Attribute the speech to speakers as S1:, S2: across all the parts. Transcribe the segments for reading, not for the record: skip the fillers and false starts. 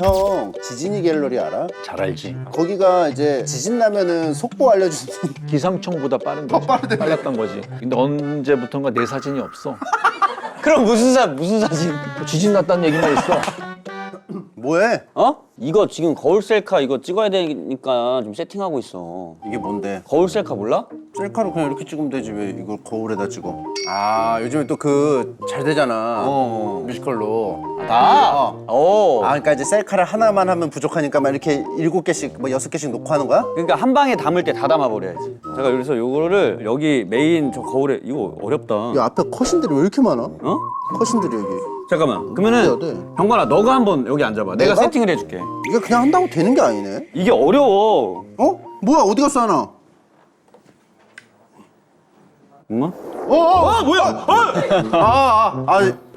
S1: 형 지진이 갤러리 알아?
S2: 잘 알지.
S1: 거기가 이제 지진 나면은 속보 알려주는
S2: 기상청보다 빠른 거지. 빨랐던 거지. 근데 언제부턴가 내 사진이 없어.
S3: 그럼 무슨 사진?
S2: 지진 났다는 얘기만 있어.
S1: 뭐해?
S3: 어? 이거 지금 거울 셀카 이거 찍어야 되니까 좀 세팅하고 있어.
S1: 이게 뭔데?
S3: 거울 셀카 몰라?
S1: 셀카로 그냥 이렇게 찍으면 되지 왜 이걸 거울에다 찍어? 아 요즘에 또 그 잘 되잖아 뮤지컬로
S3: 나? 어.
S1: 아 그러니까 이제 셀카를 하나만 하면 부족하니까 막 이렇게 7개씩 뭐 6개씩 놓고 하는 거야?
S3: 그러니까 한 방에 담을 때 다 담아버려야지. 제가 그래서 요거를 여기 메인 저 거울에 이거 어렵다.
S1: 야 앞에 컷신들이 왜 이렇게 많아?
S3: 어?
S1: 컷신들이 여기
S3: 잠깐만. 그러면은
S1: 해야 돼.
S3: 병관아 너가 한번 여기 앉아봐. 내가
S1: 내가?
S3: 세팅을 해줄게.
S1: 이게 그냥 한다고 되는 게 아니네
S3: 이게 어려워.
S1: 어? 뭐야 어디 갔어 하나?
S3: 엄마?
S1: 뭐야?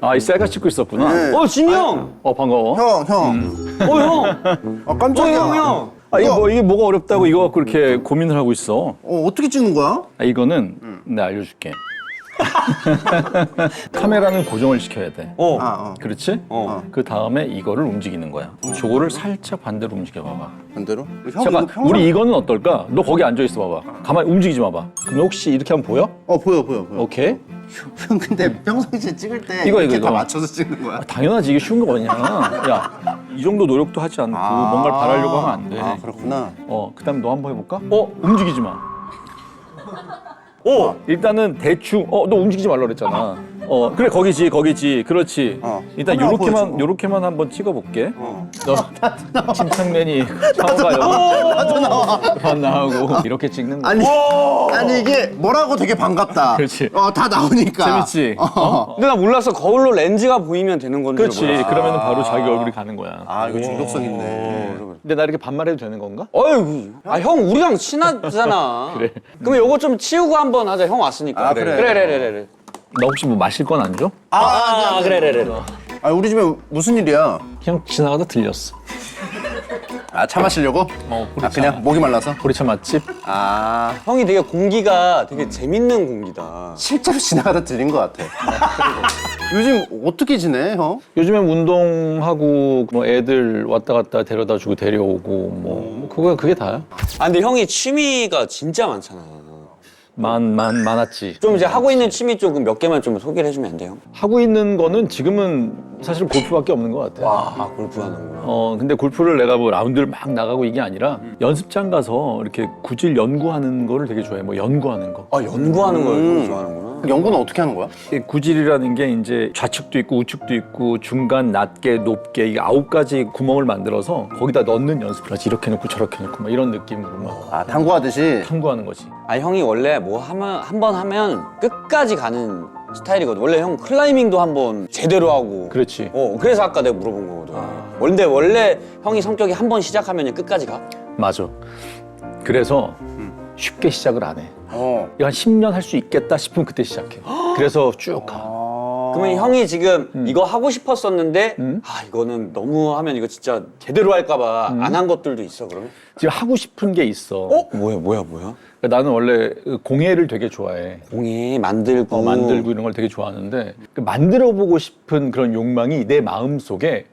S2: 아, 이 셀카 찍고 있었구나.
S1: 네.
S3: 진이 형!
S2: 반가워.
S1: 형
S3: 형!
S1: 아 깜짝이야
S3: 형!
S2: 아, 이게 뭐가 어렵다고 이거 갖고 이렇게 고민을 하고 있어.
S1: 어떻게 찍는 거야?
S2: 아, 이거는 내가 알려줄게. 카메라는 고정을 시켜야 돼. 그렇지? 그 다음에 이거를 움직이는 거야. 저거를 살짝 반대로 움직여 봐봐.
S1: 반대로? 형
S2: 잠깐,
S1: 이거 평소...
S2: 우리 이거는 어떨까? 너 거기 앉아 있어 봐봐. 가만히 움직이지 마봐. 그럼 혹시 이렇게 하면 보여?
S1: 보여
S2: 오케이.
S1: 형 근데 평상시에 찍을 때
S2: 이거,
S1: 이렇게
S2: 이거,
S1: 다
S2: 이거.
S1: 맞춰서 찍는 거야?
S2: 당연하지. 이게 쉬운 거 뭐냐. 야, 이 정도 노력도 하지 않고 뭔가를 바라려고 하면 안 돼.
S1: 아 그렇구나
S2: 그다음에 너 한번 해볼까? 움직이지 마. 일단은 대충 너 움직이지 말라 그랬잖아. 그래 거기지 그렇지. 일단
S1: 카메라 보여줘.
S2: 요렇게만 한번 찍어볼게. 너 침착맨이 상어가요. 나오고 이렇게 찍는 거.
S1: 아니 이게 뭐라고 되게 반갑다.
S2: 그렇지.
S1: 다 나오니까.
S2: 재밌지.
S3: 근데 나 몰랐어. 거울로 렌즈가 보이면 되는 건지.
S2: 그렇지. 그러면은 바로 자기 얼굴이 가는 거야.
S1: 아 이거 중독성 있네.
S2: 근데 나 이렇게 반말해도 되는 건가?
S3: 어휴, 형 우리랑 친하잖아.
S2: 그래.
S3: 그럼 요거 좀 치우고 한번 하자. 형 왔으니까.
S1: 그래.
S3: 그래.
S2: 너 혹시 뭐 마실 건 안 줘?
S3: 그래.
S1: 아 우리 집에 무슨 일이야?
S2: 그냥 지나가다 들렸어.
S1: 차 마시려고? 그냥 목이 말라서?
S2: 보리차 맛집?
S3: 형이 되게 공기가 되게 재밌는 공기다.
S1: 실제로 지나가다 들린 것 같아. 요즘 어떻게 지내 형?
S2: 요즘엔 운동하고 뭐 애들 왔다 갔다 데려다주고 데려오고 뭐 그게 다야.
S3: 근데 형이 취미가 진짜 많잖아.
S2: 많았지.
S3: 좀 이제 하고 있는 취미 쪽은 몇 개만 좀 소개를 해주면 안 돼요?
S2: 하고 있는 거는 지금은 사실 골프밖에 없는 것 같아.
S3: 골프 하는구나.
S2: 근데 골프를 내가 뭐 라운드를 막 나가고 이게 아니라 연습장 가서 이렇게 구질 연구하는 거를 되게 좋아해. 뭐 연구하는 거.
S3: 연구하는 걸 되게 좋아하는구나.
S1: 연구는 어떻게 하는 거야?
S2: 이 구질이라는 게 이제 좌측도 있고 우측도 있고 중간 낮게 높게 이게 9가지 구멍을 만들어서 거기다 넣는 연습을 하지. 이렇게 놓고 저렇게 놓고 막 이런 느낌으로 막
S1: 탐구하듯이?
S2: 탐구하는 거지.
S3: 형이 원래 뭐 한 번 하면 끝까지 가는 스타일이거든. 원래 형 클라이밍도 한 번 제대로 하고.
S2: 그렇지.
S3: 그래서 아까 내가 물어본 거거든. 원래 형이 성격이 한 번 시작하면 끝까지 가?
S2: 맞아. 그래서 쉽게 시작을 안 해. 이거 한 10년 할 수 있겠다 싶으면 그때 시작해. 그래서 쭉 가.
S3: 그러면 형이 지금 이거 하고 싶었었는데 이거는 너무 하면 이거 진짜 제대로 할까봐 안 한 것들도 있어 그러면?
S2: 지금 하고 싶은 게 있어.
S3: 뭐야?
S2: 그러니까 나는 원래 공예를 되게 좋아해.
S3: 공예 만들고
S2: 만들고 이런 걸 되게 좋아하는데 만들어보고 싶은 그런 욕망이 내 마음속에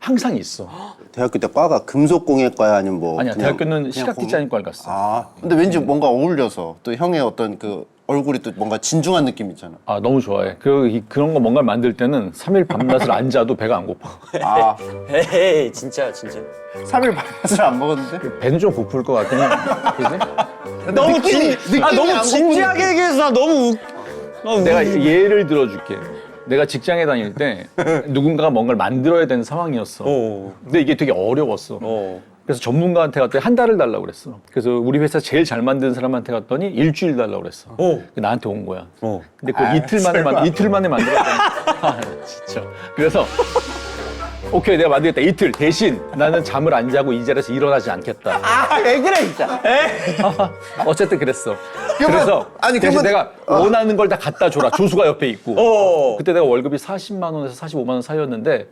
S2: 항상 있어.
S1: 대학교 때 과가 금속공예과야 아니면 뭐?
S2: 아니야,
S1: 그냥-
S2: 대학교는
S1: 그냥
S2: 시각디자인과를 갔어.
S1: 근데 왠지 뭔가 어울려서 또 형의 어떤 그 얼굴이 또 뭔가 진중한 느낌 있잖아.
S2: 너무 좋아해. 그런 거 뭔가 만들 때는 3일 밤낮을 안 자도 배가 안 고파.
S3: 에이 진짜
S1: 3일 밤낮을 안 먹었는데?
S2: 배는 좀 고플 것 같긴 해. 그지?
S3: 너무 진지하게 얘기해서 나 너무
S2: 내가 예를 들어줄게. 내가 직장에 다닐 때 누군가가 뭔가를 만들어야 되는 상황이었어. 근데 이게 되게 어려웠어. 그래서 전문가한테 갔더니 한 달을 달라고 그랬어. 그래서 우리 회사 제일 잘 만드는 사람한테 갔더니 일주일 달라고 그랬어. 나한테 온 거야. 근데 그걸 이틀 만에 만들었다. 진짜. 그래서 오케이 내가 만들겠다. 이틀 대신 나는 잠을 안 자고 이 자리에서 일어나지 않겠다.
S1: 왜 그래 진짜?
S2: 어쨌든 그랬어. 그래서
S1: 아니,
S2: 대신
S1: 그러면-
S2: 내가 원하는 걸 다 갖다 줘라. 조수가 옆에 있고. 그때 내가 월급이 40만 원에서 45만 원 사이였는데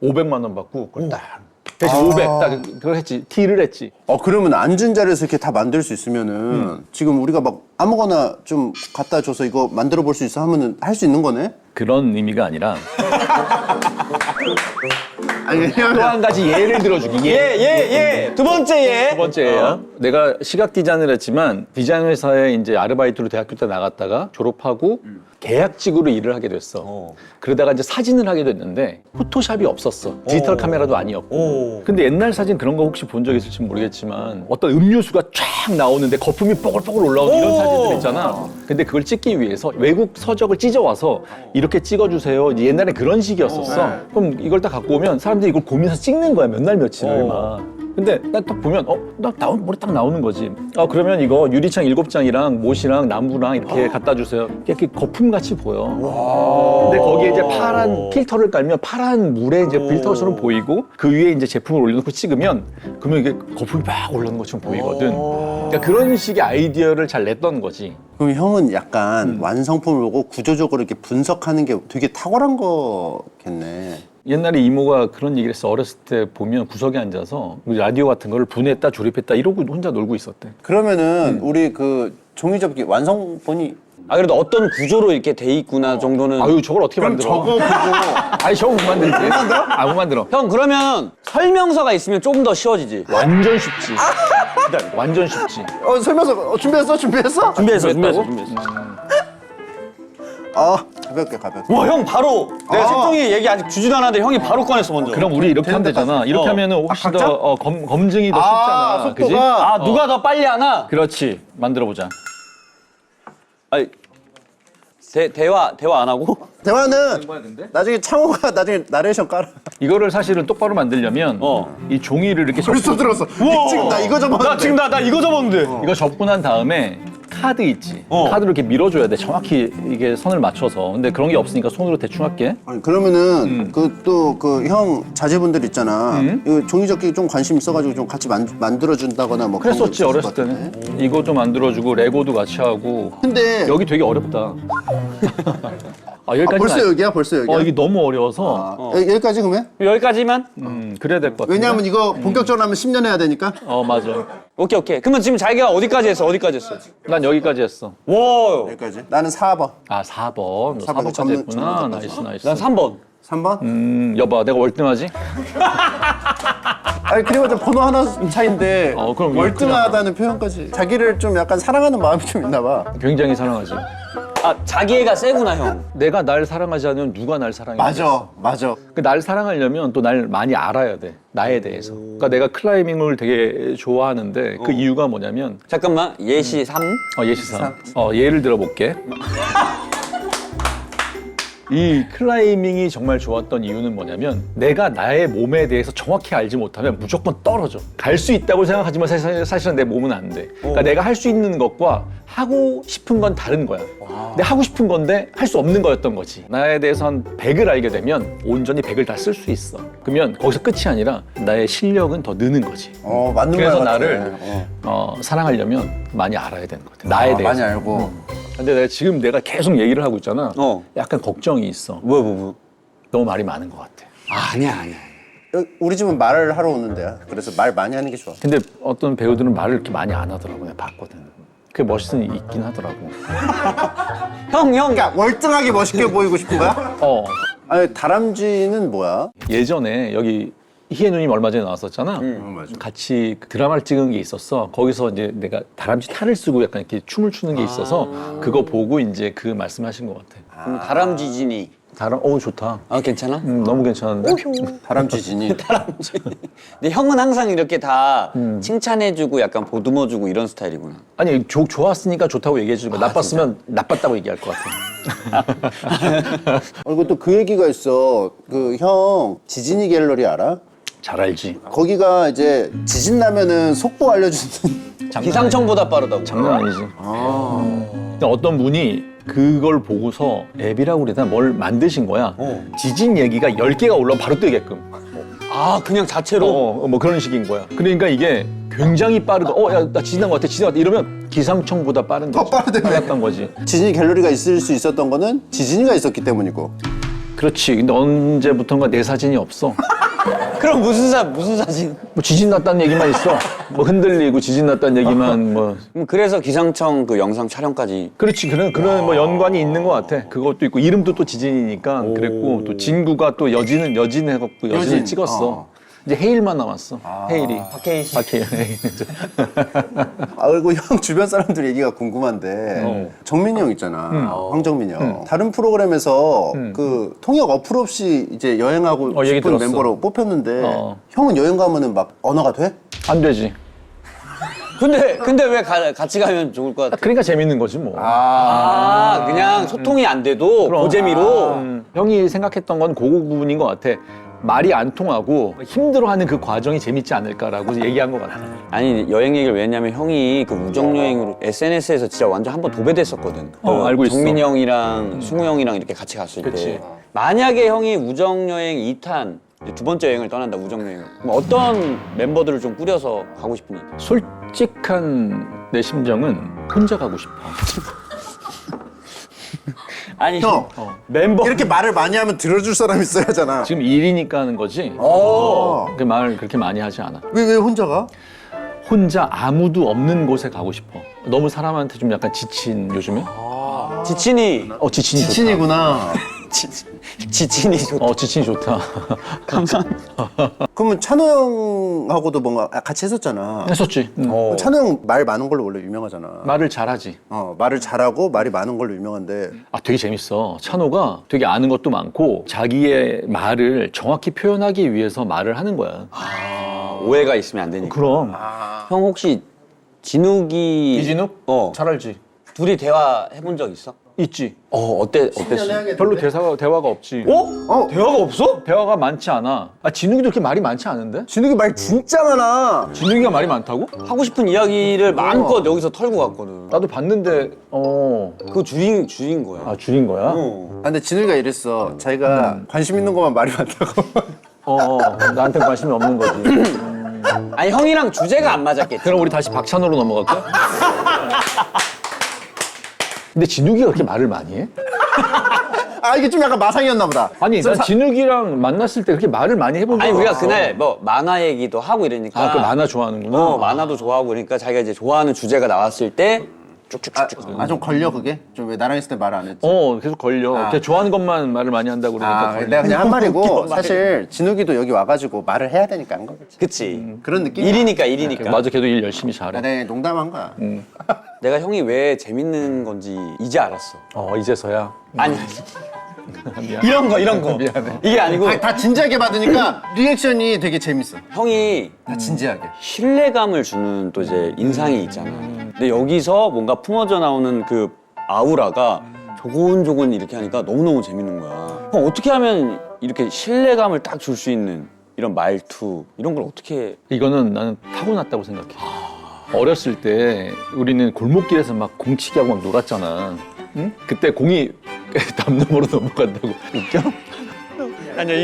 S2: 500만 원 받고 그걸 딱 대신 500 딱 그걸 했지. 딜을 했지.
S1: 그러면 앉은 자리에서 이렇게 다 만들 수 있으면은 지금 우리가 막 아무거나 좀 갖다 줘서 이거 만들어 볼 수 있어 하면은 할 수 있는 거네?
S2: 그런 의미가 아니라
S1: 아니
S2: 또 한 가지 예를 들어주기.
S3: 예. 두 번째 예.
S2: 두 번째예요. 내가 시각 디자인을 했지만 디자인 회사에 이제 아르바이트로 대학교 때 나갔다가 졸업하고 계약직으로 일을 하게 됐어. 그러다가 이제 사진을 하게 됐는데 포토샵이 없었어. 디지털 카메라도 아니었고. 근데 옛날 사진 그런 거 혹시 본 적 있을지 모르겠지만 어떤 음료수가 쫙 나오는데 거품이 뽀글뽀글 올라오는 이런 사진들 있잖아. 근데 그걸 찍기 위해서 외국 서적을 찢어와서 이렇게 찍어주세요. 이제 옛날에 그런 식이었었어. 그럼 이걸 딱 갖고 오면 사람들이 이걸 고민해서 찍는 거야. 몇 날 며칠을 막. 근데 딱 보면 머리 딱 나오는 거지. 그러면 이거 유리창 7장이랑 못이랑 나무랑 이렇게 갖다 주세요. 이렇게 거품같이 보여. 근데 거기에 이제 파란 필터를 깔면 파란 물에 이제 필터처럼 보이고 그 위에 이제 제품을 올려놓고 찍으면 그러면 이게 거품이 막 올라오는 것처럼 보이거든. 그러니까 그런 식의 아이디어를 잘 냈던 거지.
S1: 그럼 형은 약간 완성품을 보고 구조적으로 이렇게 분석하는 게 되게 탁월한 거겠네.
S2: 옛날에 이모가 그런 얘기를 했어. 어렸을 때 보면 구석에 앉아서 라디오 같은 거를 분해했다 조립했다 이러고 혼자 놀고 있었대.
S1: 그러면은 우리 그 종이접기 완성본이
S3: 그래도 어떤 구조로 이렇게 돼 있구나 정도는.
S2: 아유 저걸 어떻게 만들어?
S1: 저거 보고
S2: 아니 저거 못 만들지. 못 만들어.
S3: 형 그러면 설명서가 있으면 좀 더 쉬워지지.
S2: 완전 쉽지. 완전 쉽지.
S1: 설명서 준비했어?
S3: 준비했어.
S1: 가볍게.
S3: 와, 형 바로 내가 색종이 얘기 아직 주지도 않았는데 형이 바로 꺼냈어 먼저.
S2: 그럼 우리 이렇게 하면 되잖아. 이렇게 하면은 혹시 더 검증이 더 쉽잖아.
S1: 속도가.
S2: 그지?
S3: 누가 더 빨리 하나?
S2: 그렇지. 만들어 보자.
S3: 아니 대화 안 하고?
S1: 대화는 나중에 창호가 나중에 나레이션 깔아.
S2: 이거를 사실은 똑바로 만들려면 이 종이를 이렇게
S1: 벌써 들었어. 지금 나 이거 적었는데.
S3: 나 이거 접었는데.
S2: 이거 접고 난 다음에 카드 있지. 카드를 이렇게 밀어줘야 돼. 정확히 이게 선을 맞춰서. 근데 그런 게 없으니까 손으로 대충 할게.
S1: 아니, 그러면은 그 형 자제분들 있잖아. 이거 종이접기 좀 관심 있어가지고 좀 같이 만들어 준다거나 뭐. 그런 거
S2: 그랬었지
S1: 있을
S2: 어렸을
S1: 것 같은데.
S2: 때는. 이것도 만들어주고 레고도 같이 하고.
S1: 근데
S2: 여기 되게 어렵다. 여기까지.
S1: 벌써 여기야? 벌써 여기야?
S2: 이게 너무 어려워서.
S1: 여기까지 그러면?
S3: 여기까지만?
S2: 그래야 될 것 같아.
S1: 왜냐하면 이거 본격적으로 하면 10년 해야 되니까.
S2: 맞아.
S3: 오케이. 그러면 지금 자기가 어디까지 했어?
S2: 난 여기까지 했어.
S3: 와.
S1: 여기까지. 나는 4번.
S2: 4번. 너 4번까지
S1: 전문
S2: 했구나.
S1: 전문
S2: 나이스.
S3: 난 3번.
S1: 3번?
S2: 여봐, 내가 월등하지?
S1: 아니 그리고 저 번호 하나 차인데
S2: 그럼
S1: 월등하다는 표현까지. 자기를 좀 약간 사랑하는 마음이 좀 있나 봐.
S2: 굉장히 사랑하지.
S3: 자기애가 세구나 형.
S2: 내가 날 사랑하지 않으면 누가 날 사랑해?
S1: 맞아.
S2: 날 사랑하려면 또 날 많이 알아야 돼. 나에 대해서. 그러니까 내가 클라이밍을 되게 좋아하는데 그 이유가 뭐냐면
S3: 잠깐만 예시 3.
S2: 예시상. 예를 들어볼게. 이 클라이밍이 정말 좋았던 이유는 뭐냐면 내가 나의 몸에 대해서 정확히 알지 못하면 무조건 떨어져. 갈 수 있다고 생각하지만 사실은 내 몸은 안 돼. 그러니까 내가 할 수 있는 것과 하고 싶은 건 다른 거야. 근데 하고 싶은 건데 할 수 없는 거였던 거지. 나에 대해서 한 100을 알게 되면 온전히 100을 다 쓸 수 있어. 그러면 거기서 끝이 아니라 나의 실력은 더 느는 거지.
S1: 맞는 말
S2: 그래서
S1: 같아.
S2: 나를 사랑하려면 많이 알아야 되는 것 같아. 나에 대해서.
S1: 많이 알고.
S2: 근데 내가 계속 얘기를 하고 있잖아. 약간 걱정이 있어.
S3: 뭐.
S2: 너무 말이 많은 것 같아.
S3: 아니야.
S1: 우리 집은 말을 하러 오는 데야. 그래서 말 많이 하는 게 좋아.
S2: 근데 어떤 배우들은 말을 이렇게 많이 안 하더라고. 내가 봤거든. 그게 멋있는 있긴 하더라고.
S3: 형.
S1: 그러니까 월등하게 멋있게 보이고 싶은 거야? 아니 다람쥐는 뭐야?
S2: 예전에 여기 희애 누님 얼마 전에 나왔었잖아.
S1: 맞아.
S2: 같이 드라마를 찍은 게 있었어. 거기서 이제 내가 다람쥐 탈을 쓰고 약간 이렇게 춤을 추는 게 있어서 그거 보고 이제 그 말씀하신 것 같아.
S3: 그럼 다람쥐진이.
S2: 좋다.
S3: 괜찮아?
S2: 너무 괜찮은데?
S1: 다람쥐진이.
S3: 근데 형은 항상 이렇게 다 칭찬해주고 약간 보듬어주고 이런 스타일이구나.
S2: 아니 좋았으니까 좋다고 얘기해 주는 거야. 나빴으면 나빴다고 얘기할 것 같아.
S1: 그리고 또 그 얘기가 있어. 그 형 지진이 갤러리 알아?
S2: 잘 알지.
S1: 거기가 이제 지진 나면은 속보 알려주는.
S3: 기상청보다 빠르다고.
S2: 장난 아니지. 근데 어떤 분이 그걸 보고서 앱이라고 그래야 되나 뭘 만드신 거야. 지진 얘기가 10개가 올라오면 바로 뜨게끔.
S3: 그냥 자체로?
S2: 뭐 그런 식인 거야. 그러니까 이게 굉장히 빠르다. 야, 나 지진 난 것 같아. 이러면 기상청보다 빠른 거지. 빨랐던 거지.
S1: 지진이 갤러리가 있을 수 있었던 거는 지진이가 있었기 때문이고.
S2: 그렇지. 근데 언제부턴가 내 사진이 없어.
S3: 그럼 무슨 사진?
S2: 뭐 지진 났다는 얘기만 있어. 뭐 흔들리고 지진 났다는 얘기만 뭐.
S3: 그래서 기상청 그 영상 촬영까지.
S2: 그렇지. 그런 뭐 연관이 있는 것 같아. 그것도 있고 이름도 또 지진이니까 그랬고 또 진구가 또 여진은 해갖고 여진을 찍었어. 이제 헤일만 남았어. 헤일이.
S3: 박해일 씨.
S2: 박해일.
S1: 아 그리고 형 주변 사람들 얘기가 궁금한데 정민이 형 있잖아. 황정민이 형. 다른 프로그램에서 그 통역 어플 없이 이제 여행하고
S2: 얘기
S1: 싶은
S2: 들었어.
S1: 멤버로 뽑혔는데 형은 여행 가면은 막 언어가 돼?
S2: 안 되지.
S3: 근데 왜 같이 가면 좋을 것 같아?
S2: 그러니까 재밌는 거지 뭐.
S3: 그냥 소통이 안 돼도 그 재미로.
S2: 형이 생각했던 건 그 부분인 것 같아. 말이 안 통하고 힘들어하는 그 과정이 재밌지 않을까라고 얘기한 것 같아.
S3: 아니 여행 얘기를 왜 했냐면 형이 그 우정 여행으로 SNS에서 진짜 완전 한번 도배됐었거든.
S2: 알고 있어.
S3: 정민이 형이랑 승우 형이랑 이렇게 같이 갔을
S2: 그치.
S3: 때 만약에 형이 우정 여행 2탄 두 번째 여행을 떠난다 우정 여행. 그럼 어떤 멤버들을 좀 꾸려서 가고 싶으니?
S2: 솔직한 내 심정은 혼자 가고 싶어.
S3: 아니
S1: 형
S3: 멤버
S1: 이렇게 말을 많이 하면 들어줄 사람 있어야 하잖아.
S2: 지금 일이니까 하는 거지. 그 말을 그렇게 많이 하지 않아.
S1: 왜 혼자 가?
S2: 혼자 아무도 없는 곳에 가고 싶어. 너무 사람한테 좀 약간 지친 요즘에?
S3: 지친이
S2: 지친이 좋다.
S1: 지친이구나.
S3: 지친이 좋다.
S2: 지친이 좋다.
S3: 감사합니다.
S1: 그러면 찬호 형하고도 뭔가 같이 했었잖아.
S2: 했었지.
S1: 찬호 형 말 많은 걸로 원래 유명하잖아.
S2: 말을 잘하지.
S1: 말을 잘하고 말이 많은 걸로 유명한데
S2: 되게 재밌어. 찬호가 되게 아는 것도 많고 자기의 말을 정확히 표현하기 위해서 말을 하는 거야.
S3: 오해가 있으면 안 되니까.
S2: 그럼.
S3: 형 혹시 진욱이
S2: 이진욱?
S3: 어
S2: 잘 알지.
S3: 둘이 대화해본 적 있어?
S2: 있지.
S3: 어땠어?
S2: 별로 대화가 없지.
S3: 대화가 없어?
S2: 대화가 많지 않아. 진욱이도 그렇게 말이 많지 않은데?
S1: 진욱이 말 진짜 많아.
S2: 진욱이가 말이 많다고?
S3: 하고 싶은 이야기를 마음껏 여기서 털고 갔거든.
S2: 나도 봤는데
S3: 그거 줄인 거야.
S2: 줄인 거야?
S1: 근데 진욱이가 이랬어. 자기가 관심 있는 것만 말이 많다고.
S2: 나한테 관심이 없는 거지.
S3: 아니 형이랑 주제가 안 맞았겠지.
S2: 그럼 우리 다시 박찬호로 넘어갈까? 근데 진욱이가 그렇게 말을 많이 해?
S1: 이게 좀 약간 마상이었나 보다.
S2: 아니, 난 진욱이랑 만났을 때 그렇게 말을 많이 해본
S3: 아니
S2: 적이
S3: 우리가
S2: 없어.
S3: 그날 뭐 만화 얘기도 하고 이러니까.
S2: 그 만화 좋아하는구나.
S3: 만화도 좋아하고 그러니까 자기가 이제 좋아하는 주제가 나왔을 때 쭉쭉쭉쭉.
S1: 좀 걸려 그게? 좀 왜 나랑 있을 때 말 안 했지?
S2: 계속 걸려. 그냥 좋아하는 것만 말을 많이 한다고 그러니까 걸려.
S1: 내가 그냥 한 말이고 사실 진욱이도 여기 와가지고 말을 해야 되니까 한 거겠지.
S3: 그치.
S1: 그런 느낌?
S3: 일이니까.
S2: 맞아, 걔도 일 열심히 잘해.
S1: 네, 농담한 거야.
S3: 내가 형이 왜 재밌는 건지 이제 알았어.
S2: 이제서야.
S3: 아니
S2: 미안.
S3: 이런 거.
S2: 미안해.
S3: 이게 아니고
S1: 다 진지하게 받으니까 리액션이 되게 재밌어.
S3: 형이
S1: 다 진지하게.
S3: 신뢰감을 주는 또 이제 인상이 있잖아. 근데 여기서 뭔가 품어져 나오는 그 아우라가 조곤조곤 이렇게 하니까 너무너무 재밌는 거야. 형 어떻게 하면 이렇게 신뢰감을 딱 줄 수 있는 이런 말투 이런 걸 어떻게
S2: 이거는 나는 타고났다고 생각해. 어렸을 때 우리는 골목길에서 막 공치기하고 막 놀았잖아. 응? 그때 공이 담 너머로 넘어간다고. 웃겨?
S3: 아니야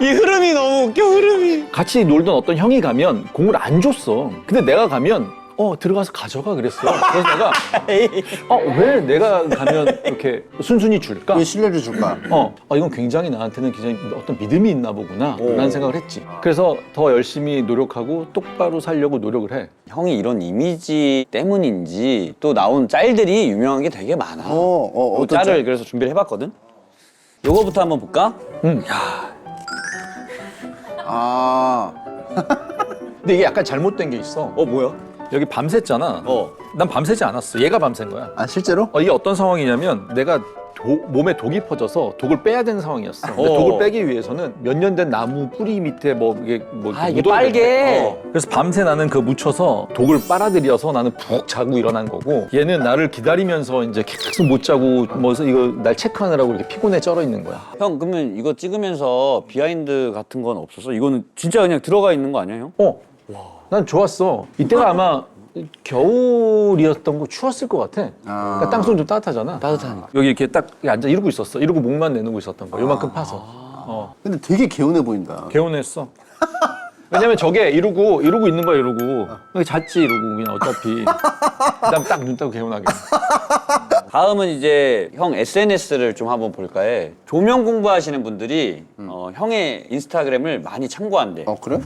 S3: 이 흐름이 너무 웃겨 흐름이.
S2: 같이 놀던 어떤 형이 가면 공을 안 줬어. 근데 내가 가면 들어가서 가져가 그랬어. 그래서 내가 왜 내가 가면 이렇게 순순히 줄까?
S1: 왜 신뢰를 줄까?
S2: 이건 굉장히 나한테는 굉장히 어떤 믿음이 있나 보구나 라는 생각을 했지. 그래서 더 열심히 노력하고 똑바로 살려고 노력을 해.
S3: 형이 이런 이미지 때문인지 또 나온 짤들이 유명한 게 되게 많아. 그
S1: 어떤
S3: 짤을
S1: 짤?
S3: 그래서 준비를 해봤거든. 요거부터 한번 볼까?
S2: 근데 이게 약간 잘못된 게 있어.
S3: 뭐야?
S2: 여기 밤샜잖아. 난 밤새지 않았어. 얘가 밤샌 거야.
S1: 실제로?
S2: 이게 어떤 상황이냐면 내가 몸에 독이 퍼져서 독을 빼야 되는 상황이었어. 근데 독을 빼기 위해서는 몇 년 된 나무 뿌리 밑에
S3: 이게
S2: 묻어야
S3: 빨개.
S2: 되는데, 그래서 밤새 나는 그 묻혀서 독을 빨아들여서 나는 푹 자고 일어난 거고, 얘는 나를 기다리면서 이제 계속 못 자고 이거 날 체크하느라고 이렇게 피곤해 쩔어 있는 거야.
S3: 형 그러면 이거 찍으면서 비하인드 같은 건 없었어? 이거는 진짜 그냥 들어가 있는 거 아니야 형?
S2: 난 좋았어. 이때가 아마 겨울이었던 거 추웠을 것 같아. 그러니까 땅속은 좀 따뜻하잖아.
S3: 따뜻하니까.
S2: 여기 이렇게 딱 앉아 이러고 있었어. 이러고 목만 내누고 있었던 거야. 요만큼 파서.
S1: 근데 되게 개운해 보인다.
S2: 개운했어. 왜냐면 저게 이러고 있는 거야, 이러고. 잤지, 이러고, 그냥 어차피. 그다음 딱 눈 뜨고 개운하게.
S3: 다음은 이제 형 SNS를 좀 한번 볼까해. 조명 공부하시는 분들이 형의 인스타그램을 많이 참고한대.
S1: 그래?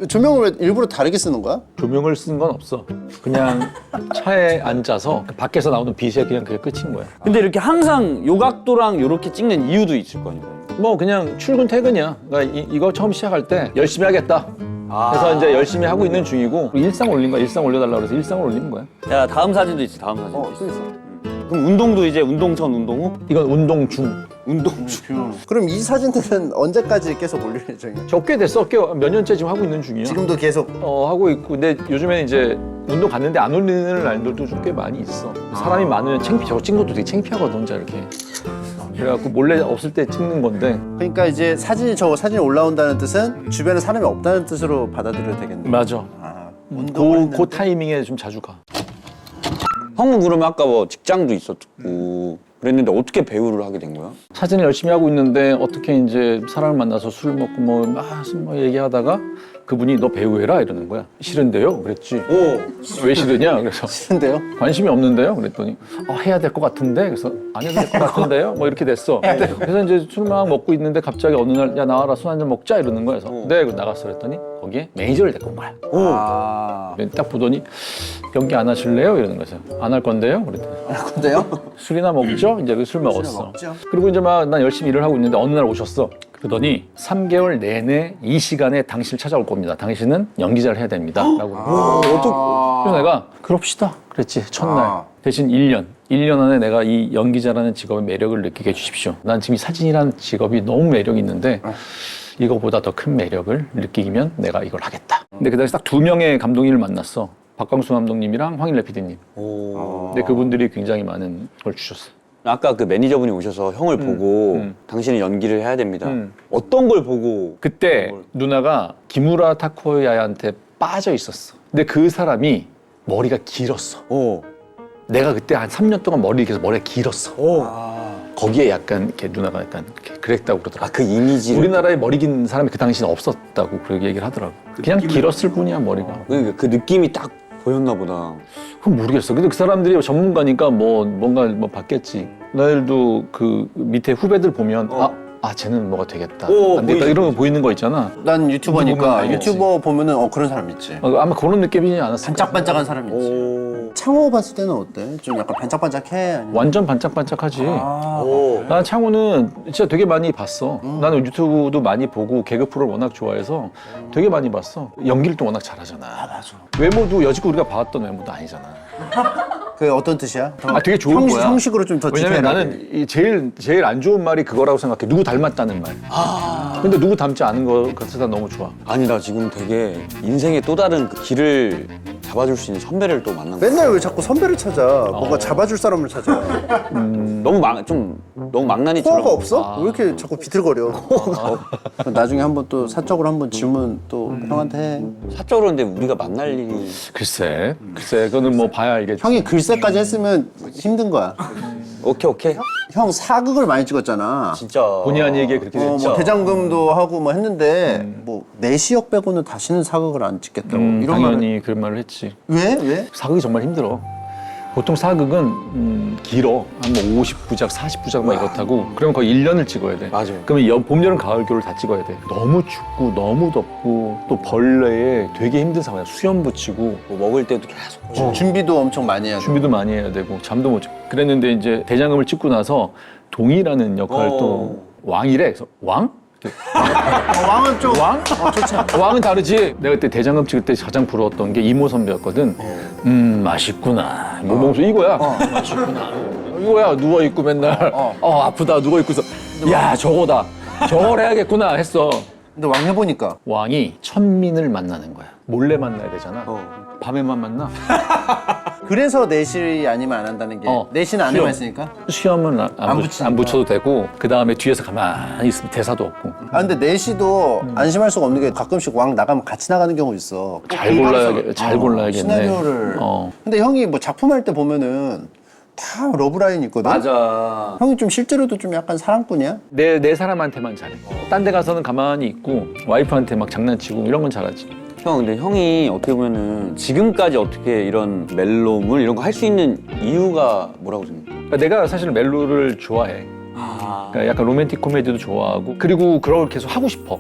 S1: 조명을 왜 일부러 다르게 쓰는 거야?
S2: 조명을 쓴 건 없어. 그냥 차에 앉아서 밖에서 나오는 빛에 그냥 그게 끝인 거야.
S3: 근데 이렇게 항상 요 각도랑 요렇게 찍는 이유도 있을 거 아니에요?
S2: 뭐 그냥 출근 퇴근이야. 그러니까 이거 처음 시작할 때 열심히 하겠다. 그래서 이제 열심히 하고 있는 중이고 일상 올린 거야. 일상 올려달라고 그래서 일상을 올리는 거야.
S3: 자, 다음 사진도 있어. 다음 사진도 있어.
S1: 또 있어.
S3: 그럼 운동도 이제 운동 전, 운동 후?
S2: 이건 운동 중.
S3: 운동 중.
S1: 그럼 이 사진들은 언제까지 계속 올릴 예정이야?
S2: 저 꽤 됐어. 꽤 몇 년째 지금 하고 있는 중이야.
S1: 지금도 계속
S2: 하고 있고. 근데 요즘에는 이제 운동 갔는데 안 올리는 날들도 좀 꽤 많이 있어. 사람이 많으면 창피. 저거 찍는 것도 되게 창피하거든. 혼자 이렇게. 그래갖고 몰래 없을 때 찍는 건데.
S1: 그러니까 이제 사진이 올라온다는 뜻은 주변에 사람이 없다는 뜻으로 받아들여도 되겠네.
S2: 맞아.
S1: 운동을
S2: 그 타이밍에 좀 자주 가.
S3: 형은 그러면 아까 뭐 직장도 있었고 그랬는데 어떻게 배우를 하게 된 거야?
S2: 사진을 열심히 하고 있는데 어떻게 이제 사람을 만나서 술 먹고 뭐 얘기하다가 그분이 너 배우 해라 이러는 거야. 싫은데요? 그랬지. 왜 싫으냐? 그래서
S1: 싫은데요?
S2: 관심이 없는데요? 그랬더니 해야 될 것 같은데? 그래서 안 해도 될 것 같은데요? 뭐 이렇게 됐어. 그래서 이제 술 막 먹고 있는데 갑자기 어느 날 야 나와라 술 한잔 먹자 이러는 거야. 그래서 네 나갔어 그랬더니 거기에 매니저를 데리고 온 거야. 딱 보더니 연기 안 하실래요? 이러는 거죠. 안 할 건데요? 그랬더니
S1: 근데요?
S2: 술이나 먹죠? 이제 그 술 먹었어.
S1: 먹죠.
S2: 그리고 이제 막 난 열심히 일을 하고 있는데 어느 날 오셨어. 그러더니 3개월 내내 이 시간에 당신을 찾아올 겁니다. 당신은 연기자를 해야 됩니다. 라고. 그래서 내가 그럽시다. 그랬지. 첫날. 대신 1년. 1년 안에 내가 이 연기자라는 직업의 매력을 느끼게 해주십시오. 난 지금 이 사진이라는 직업이 너무 매력이 있는데 이거보다 더 큰 매력을 느끼면 내가 이걸 하겠다. 근데 그 당시 딱 2명의 감독님을 만났어. 박광수 감독님이랑 황일래 PD님. 근데 그분들이 굉장히 많은 걸 주셨어.
S3: 아까 그 매니저분이 오셔서 형을 보고 당신은 연기를 해야 됩니다. 어떤 걸 보고?
S2: 그때 누나가 기무라 타코야한테 빠져 있었어. 근데 그 사람이 머리가 길었어. 내가 그때 한 3년 동안 머리가 길었어. 거기에 약간 이렇게 누나가 약간 이렇게 그랬다고 그러더라고.
S3: 그 이미지를
S2: 우리나라에 머리 긴 사람이 그 당시는 없었다고 그렇게 얘기를 하더라고. 그냥 길었을 뿐이야 머리가.
S3: 그 느낌이 딱 보였나 보다.
S2: 그건 모르겠어. 근데 그 사람들이 전문가니까 뭔가 봤겠지. 나들도 그 밑에 후배들 보면 쟤는 뭐가 되겠다. 안 되겠다. 이런 거 보이는 거 있잖아.
S1: 난 유튜버니까
S2: 알겠지.
S1: 유튜버 보면은 그런 사람 있지.
S2: 아마 그런 느낌이지 않았을까?
S1: 반짝반짝한 사람 있지. 창호 봤을 때는 어때? 좀 약간 반짝반짝해? 아니면...
S2: 완전 반짝반짝하지. 난 창호는 진짜 되게 많이 봤어. 나는 유튜브도 많이 보고 개그 프로를 워낙 좋아해서 되게 많이 봤어. 연기를 또 워낙 잘하잖아.
S1: 맞아.
S2: 외모도 여지껏 우리가 봐왔던 외모도 아니잖아.
S1: 그게 어떤 뜻이야?
S2: 되게 좋은 거야.
S1: 형식으로 좀 더
S2: 왜냐면
S1: 디테일하게.
S2: 나는 이 제일 안 좋은 말이 그거라고 생각해. 누구 닮았다는 말. 근데 누구 닮지 않은 거 같아서 난 너무 좋아.
S3: 아니 나 지금 되게 인생의 또 다른 그 길을 잡아줄 수 있는 선배를 또 만난 거야.
S1: 맨날 왜 자꾸 선배를 찾아? 뭔가 잡아줄 사람을 찾아.
S3: 너무 망나니처럼.
S1: 코어가 없어? 왜 이렇게 자꾸 비틀거려? 나중에 한번 또 사적으로 한번 질문 또 형한테 해.
S3: 사적으로 근데 우리가 만날 일이
S2: 글쎄, 그거는 뭐 봐야 알겠지.
S1: 형이 글쎄까지 했으면 힘든 거야.
S3: 오케이.
S1: 형 사극을 많이 찍었잖아.
S3: 진짜
S2: 본의 아니게 그렇게 됐죠.
S1: 뭐 대장금도 하고 뭐 했는데 뭐 내시역 빼고는 다시는 사극을 안 찍겠다고 이런 말을
S2: 당연히 그런 말을 했지.
S1: 왜?
S2: 사극이 정말 힘들어. 보통 사극은 길어. 한 뭐 50부작, 40부작 막 이렇다고. 그러면 거의 1년을 찍어야 돼.
S3: 맞아요.
S2: 그러면 봄, 여름, 가을, 겨울 다 찍어야 돼. 너무 춥고 너무 덥고 또 벌레에 되게 힘든 상황이야. 수염 붙이고
S3: 뭐 먹을 때도 계속
S1: 준비도 엄청 많이 해야 돼.
S2: 준비도 많이 해야 되고 잠도 못 자고. 그랬는데 이제 대장금을 찍고 나서 동이라는 역할을 또 왕이래. 그래서 왕?
S1: 왕은 좀
S2: 왕?
S1: 좋지.
S2: 왕은 다르지. 내가 그때 대장금 찍을 때 가장 부러웠던 게 이모 선배였거든. 맛있구나. 뭐 먹으면서 이거야. 맛있구나. 이거야. 누워 있고 맨날 아프다 누워 있고서 야 저거다. 저걸 해야겠구나 했어.
S1: 근데 왕 해보니까
S2: 왕이 천민을 만나는 거야. 몰래 만나야 되잖아. 밤에만 만나.
S1: 그래서 내시 아니면 안 한다는 게 내시는 안에만 했으니까.
S2: 수염은
S1: 안 붙이니까.
S2: 안 붙여도 되고 그 다음에 뒤에서 가만히 있으면 대사도 없고.
S1: 근데 내시도 안심할 수가 없는 게 가끔씩 왕 나가면 같이 나가는 경우 있어.
S2: 잘 골라야겠네.
S1: 시나리오를. 근데 형이 뭐 작품할 때 보면은 다 러브라인 있거든.
S3: 맞아.
S1: 형이 좀 실제로도 좀 약간 사랑꾼이야?
S2: 내 사람한테만 잘해. 딴 데 가서는 가만히 있고 와이프한테 막 장난치고 이런 건 잘하지.
S3: 형 근데 형이 어떻게 보면은 지금까지 어떻게 이런 멜로물 이런 거 할 수 있는 이유가 뭐라고 생각해?
S2: 그러니까 내가 사실 멜로를 좋아해. 그러니까 약간 로맨틱 코미디도 좋아하고 그리고 그런 걸 계속 하고 싶어.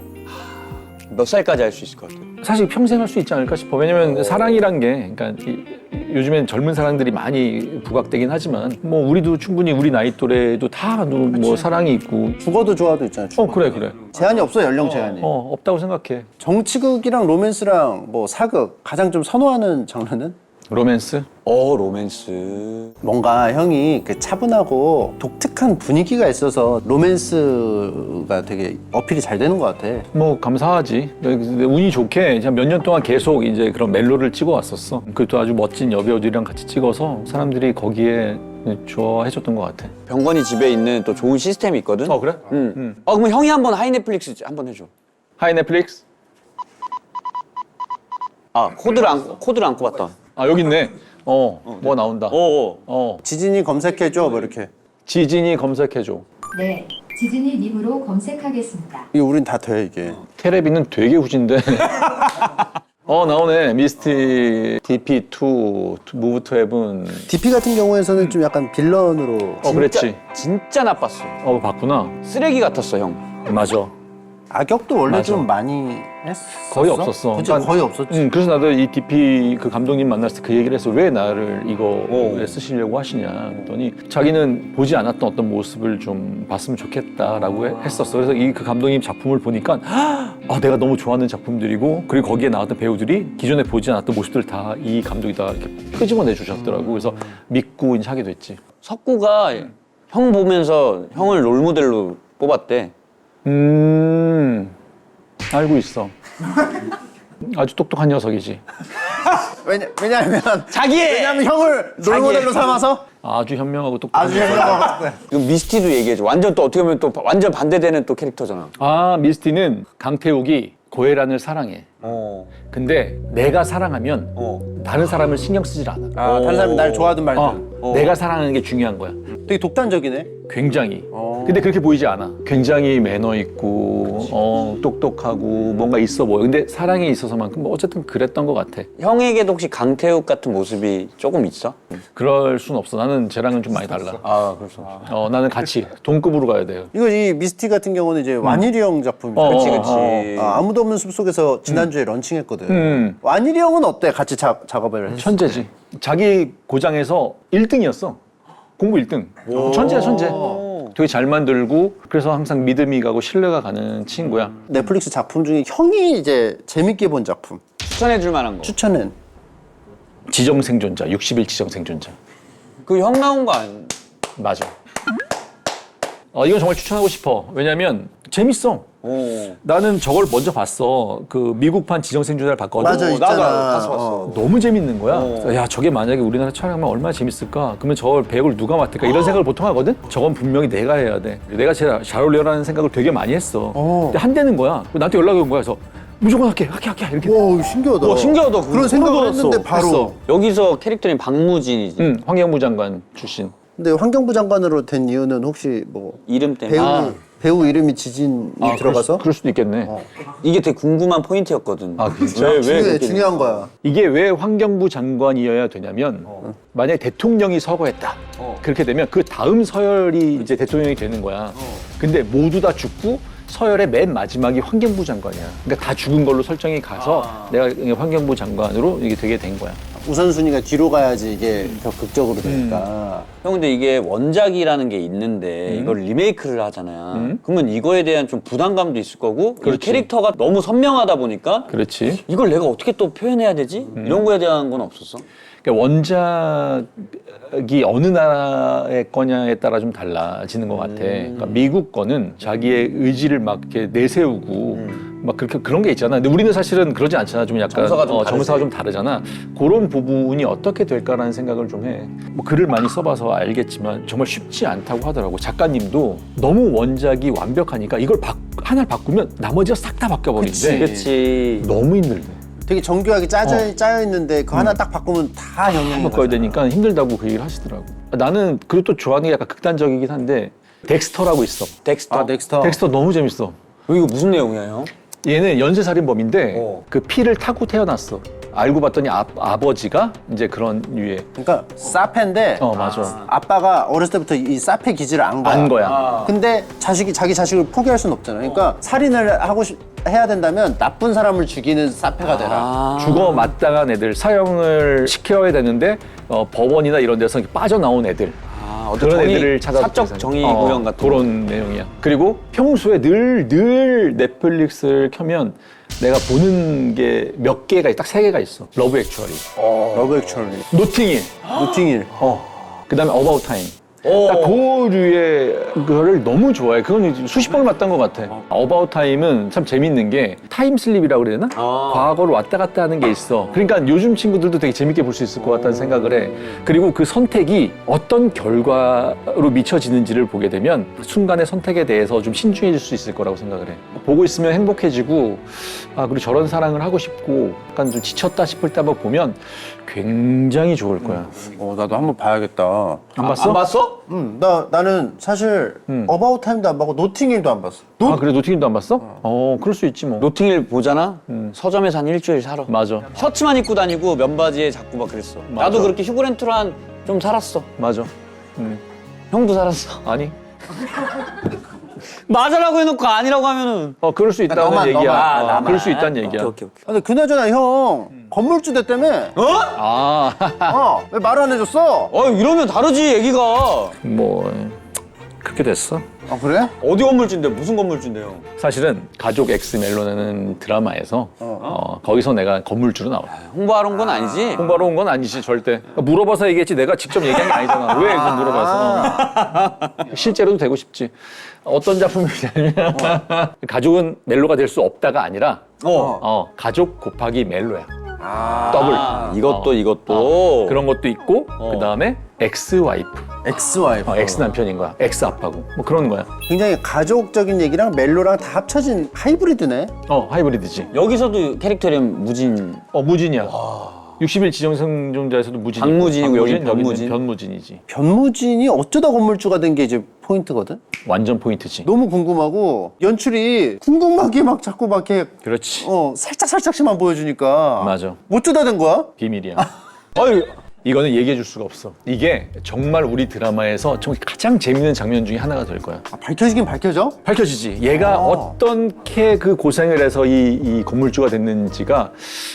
S3: 몇 살까지 할 수 있을 것 같아?
S2: 사실 평생 할 수 있지 않을까 싶어. 왜냐면 사랑이란 게 그러니까 요즘엔 젊은 사람들이 많이 부각되긴 하지만 뭐 우리도 충분히 우리 나이 또래도 다 뭐 사랑이 있고.
S1: 죽어도 좋아도 있잖아.
S2: 그래.
S1: 제한이 없어, 연령 제한이.
S2: 없다고 생각해.
S1: 정치극이랑 로맨스랑 뭐 사극 가장 좀 선호하는 장르는?
S2: 로맨스?
S3: 로맨스.
S1: 뭔가 형이 그 차분하고 독특한 분위기가 있어서 로맨스가 되게 어필이 잘 되는 것 같아.
S2: 뭐 감사하지. 근데 운이 좋게 몇 년 동안 계속 이제 그런 멜로를 찍어 왔었어. 그것도 아주 멋진 여배우들이랑 같이 찍어서 사람들이 거기에 좋아해줬던 것 같아.
S3: 병건이 집에 있는 또 좋은 시스템이 있거든.
S2: 그래?
S3: 응. 그럼 형이 한번 하이넷플릭스 한번 해줘.
S2: 하이 넷플릭스?
S3: 코드를 안 꼽았다.
S2: 여기 있네. 뭐 나온다.
S1: 지진이 검색해줘, 뭐 이렇게.
S2: 지진이 검색해줘.
S4: 네, 지진이 님으로 검색하겠습니다.
S1: 이게 우린 다 돼, 이게.
S2: 테레비는 되게 후진데. 나오네. 미스티, DP2, Move to Heaven.
S1: DP 같은 경우에서는 좀 약간 빌런으로.
S2: 그랬지.
S3: 진짜 나빴어.
S2: 봤구나.
S3: 쓰레기 같았어 형.
S2: 맞아.
S1: 악역도 원래
S2: 맞아.
S1: 좀 많이 했었어?
S2: 거의 없었어.
S1: 그치,
S2: 그러니까-
S1: 거의 없었지.
S2: 그래서 나도 이 DP 그 감독님 만났을 때 그 얘기를 했어. 왜 나를 이거에 쓰시려고 하시냐. 그랬더니 자기는 보지 않았던 어떤 모습을 좀 봤으면 좋겠다라고 했었어. 그래서 그 감독님 작품을 보니까 내가 너무 좋아하는 작품들이고 그리고 거기에 나왔던 배우들이 기존에 보지 않았던 모습들을 다 이 감독이 다 이렇게 끄집어내 주셨더라고. 그래서 믿고 이제 하게 됐지.
S3: 석구가 형 보면서 형을 롤모델로 뽑았대.
S2: 알고 있어. 아주 똑똑한 녀석이지.
S1: 왜냐하면
S3: 자기의
S1: 형을 롤모델로 삼아서
S2: 아주 현명하고 똑똑한
S1: 아주
S2: 녀석.
S1: 현명하고.
S3: 이거 미스티도 얘기해줘. 완전 또 어떻게 보면 또 완전 반대되는 또 캐릭터잖아.
S2: 미스티는 강태욱이 고혜란을 사랑해. 근데 내가 사랑하면 다른 사람을 신경 쓰질 않아.
S1: 다른 사람이 날 좋아하든 말든.
S2: 내가 사랑하는 게 중요한 거야.
S1: 되게 독단적이네.
S2: 굉장히. 근데 그렇게 보이지 않아. 굉장히 매너 있고 똑똑하고 뭔가 있어 보여. 근데 사랑에 있어서만큼 뭐 어쨌든 그랬던 것 같아.
S3: 형에게도 혹시 강태욱 같은 모습이 조금 있어?
S2: 그럴 순 없어. 나는 쟤랑은 좀 많이 달라.
S3: 그렇죠.
S2: 나는 같이 동급으로 가야 돼요.
S1: 이거 이 미스티 같은 경우는 이제 완일이 형 작품이죠.
S3: 그치.
S1: 아무도 없는 숲속에서 지난주에 런칭했거든. 완일이 형은 어때? 같이 작업을 했어.
S2: 천재지. 자기 고장에서 1등이었어. 공부 1등. 천재야, 천재. 되게 잘 만들고 그래서 항상 믿음이 가고 신뢰가 가는 친구야.
S1: 넷플릭스 작품 중에 형이 이제 재밌게 본 작품
S3: 추천해줄 만한 거.
S1: 추천은?
S2: 지정생존자, 60일 지정생존자.
S3: 그 형 나온 거 아니야?
S2: 맞아. 이건 정말 추천하고 싶어. 왜냐면 재밌어. 나는 저걸 먼저 봤어. 그 미국판 지정생존자를 봤거든.
S1: 맞아, 있잖아.
S3: 나도 다시 봤어.
S2: 너무 재밌는 거야. 그래서 야, 저게 만약에 우리나라 촬영하면 얼마나 재밌을까? 그러면 저걸 배역을 누가 맡을까? 이런 생각을 보통 하거든? 저건 분명히 내가 해야 돼. 내가 제일 잘 어울려라는 생각을 되게 많이 했어. 근데 한대는 거야. 나한테 연락이 온 거야. 그래서 무조건 할게 이렇게.
S1: 와, 신기하다.
S3: 와, 신기하다.
S1: 그런 생각을 했는데 바로.
S2: 했어.
S3: 여기서 캐릭터는 박무진이지.
S2: 환경부 장관 출신.
S1: 근데 환경부 장관으로 된 이유는 혹시 뭐
S3: 이름 때문에.
S1: 배우 이름이 지진이 들어가서?
S2: 그럴 수도 있겠네.
S3: 이게 되게 궁금한 포인트였거든.
S2: 진짜?
S3: 왜
S1: 중요해, 중요한 거야.
S2: 이게 왜 환경부 장관이어야 되냐면 만약에 대통령이 서거했다. 그렇게 되면 그 다음 서열이 이제 대통령이 되는 거야. 근데 모두 다 죽고 서열의 맨 마지막이 환경부 장관이야. 그러니까 다 죽은 걸로 설정이 가서 내가 환경부 장관으로 이게 되게 된 거야.
S1: 우선순위가 뒤로 가야지 이게 더 극적으로 되니까.
S3: 형 근데 이게 원작이라는 게 있는데 이걸 리메이크를 하잖아요. 그러면 이거에 대한 좀 부담감도 있을 거고 이
S2: 그렇지.
S3: 캐릭터가 너무 선명하다 보니까
S2: 그렇지.
S3: 이걸 내가 어떻게 또 표현해야 되지? 이런 거에 대한 건 없었어?
S2: 그러니까 원작이 어느 나라의 거냐에 따라 좀 달라지는 것 같아. 그러니까 미국 거는 자기의 의지를 막 이렇게 내세우고 막 그렇게 그런 게 있잖아. 근데 우리는 사실은 그러지 않잖아. 좀 약간 정서가 좀 다르잖아. 그런 부분이 어떻게 될까라는 생각을 좀 해. 뭐 글을 많이 써봐서 알겠지만 정말 쉽지 않다고 하더라고. 작가님도 너무 원작이 완벽하니까 이걸 하나를 바꾸면 나머지가 싹 다 바뀌어버리는데
S3: 그렇지.
S2: 너무 힘들대.
S1: 되게 정교하게 짜여 있는데 그 하나 딱 바꾸면 다 영향이
S2: 바꿔야 되니까 힘들다고 그 얘기를 하시더라고. 나는 그리고 또 좋아하는 게 약간 극단적이긴 한데 덱스터라고 있어.
S3: 덱스터.
S1: 넥스터.
S2: 덱스터 너무 재밌어.
S3: 이거 무슨 내용이야 형?
S2: 얘는 연쇄살인범인데 그 피를 타고 태어났어. 알고 봤더니 아버지가 이제 그런 유의.
S1: 그러니까 사페인데
S2: 맞아.
S1: 아빠가 어렸을 때부터 이 사페 기질을 안 거야.
S2: 안 거야.
S1: 근데 자기 자식을 포기할 수는 없잖아. 그러니까 살인을 해야 된다면 나쁜 사람을 죽이는 사페가 되라.
S2: 죽어 마땅한 애들 사형을 시켜야 되는데 법원이나 이런 데서 빠져나온 애들.
S3: 어떤
S2: 그런
S3: 정의,
S2: 애들을 찾아서
S3: 사적 정의 구현 같은
S2: 그런 내용이야. 그리고 평소에 늘 넷플릭스를 켜면 내가 보는 게 몇 개가 딱 3개가 있어. 러브 액츄얼리,
S1: 러브 액츄얼리,
S2: 노팅힐,
S1: 노팅힐.
S2: 그다음에 어바웃 타임. 딱 그 류의 그거를 너무 좋아해. 그건 수십 번을 봤던 것 같아. 어바웃 타임은 참 재밌는 게 타임슬립이라고 그래야 되나? 과거를 왔다 갔다 하는 게 있어. 그러니까 요즘 친구들도 되게 재밌게 볼 수 있을 것 같다는 생각을 해. 그리고 그 선택이 어떤 결과로 미쳐지는지를 보게 되면 그 순간의 선택에 대해서 좀 신중해질 수 있을 거라고 생각을 해. 보고 있으면 행복해지고 그리고 저런 사랑을 하고 싶고 약간 좀 지쳤다 싶을 때 한번 보면 굉장히 좋을 거야.
S1: 나도 한번 봐야겠다.
S2: 안 봤어?
S3: 안 봤어?
S1: 나는 사실 어바웃 타임도 안 봤고 노팅힐도 안 봤어.
S2: 그래 노팅힐도 안 봤어? 그럴 수 있지 뭐.
S3: 노팅힐 보잖아? 서점에서 한 일주일 살아.
S2: 맞아.
S3: 셔츠만 입고 다니고 면바지에 자꾸 막 그랬어.
S2: 맞아.
S3: 나도 그렇게 휴그랜트로 한 좀 살았어.
S2: 맞아.
S3: 형도 살았어.
S2: 아니.
S3: 맞으라고 해놓고 아니라고 하면은.
S2: 그럴 수 있다는
S1: 너만,
S2: 얘기야.
S3: 나만.
S2: 그럴 수 있다는 얘기야.
S3: 오케이.
S1: 근데 그나저나 형 건물주 대 때문에 왜 말 안 해줬어?
S3: 이러면 다르지 얘기가.
S2: 뭐 그렇게 됐어.
S1: 그래?
S3: 어디 건물주인데 무슨 건물주인데요?
S2: 사실은 가족 X 멜로라는 드라마에서 거기서 내가 건물주로 나와.
S3: 홍보하러 온 건 아니지?
S2: 홍보하러 온 건 아니지 절대. 물어봐서 얘기했지 내가 직접 얘기한 게 아니잖아. 왜 그걸 물어봐서. 실제로도 되고 싶지. 어떤 작품이냐면 가족은 멜로가 될 수 없다가 아니라 가족 곱하기 멜로야. 더블.
S3: 이것도.
S2: 그런 것도 있고 그다음에 엑스 와이프.
S1: 엑스 와이프.
S2: 엑스 남편인 거야. 엑스 아빠고. 뭐 그런 거야.
S1: 굉장히 가족적인 얘기랑 멜로랑 다 합쳐진 하이브리드네.
S2: 하이브리드지.
S3: 여기서도 캐릭터 이름 무진.
S2: 무진이야. 60일 지정생존자에서도 무진이고.
S3: 박무진이고 여기
S2: 여기는
S3: 변무진.
S2: 변무진이지.
S1: 변무진이 어쩌다 건물주가 된 게 이제 포인트거든.
S2: 완전 포인트지.
S1: 너무 궁금하고 연출이 궁금하게 막 자꾸 막 이렇게
S2: 그렇지.
S1: 살짝씩만 보여주니까
S2: 맞아.
S1: 어쩌다 된 거야?
S2: 비밀이야. 이거는 얘기해 줄 수가 없어. 이게 정말 우리 드라마에서 가장 재밌는 장면 중에 하나가 될 거야.
S1: 밝혀지긴 밝혀져?
S2: 밝혀지지. 얘가 어떻게 그 고생을 해서 이 건물주가 됐는지가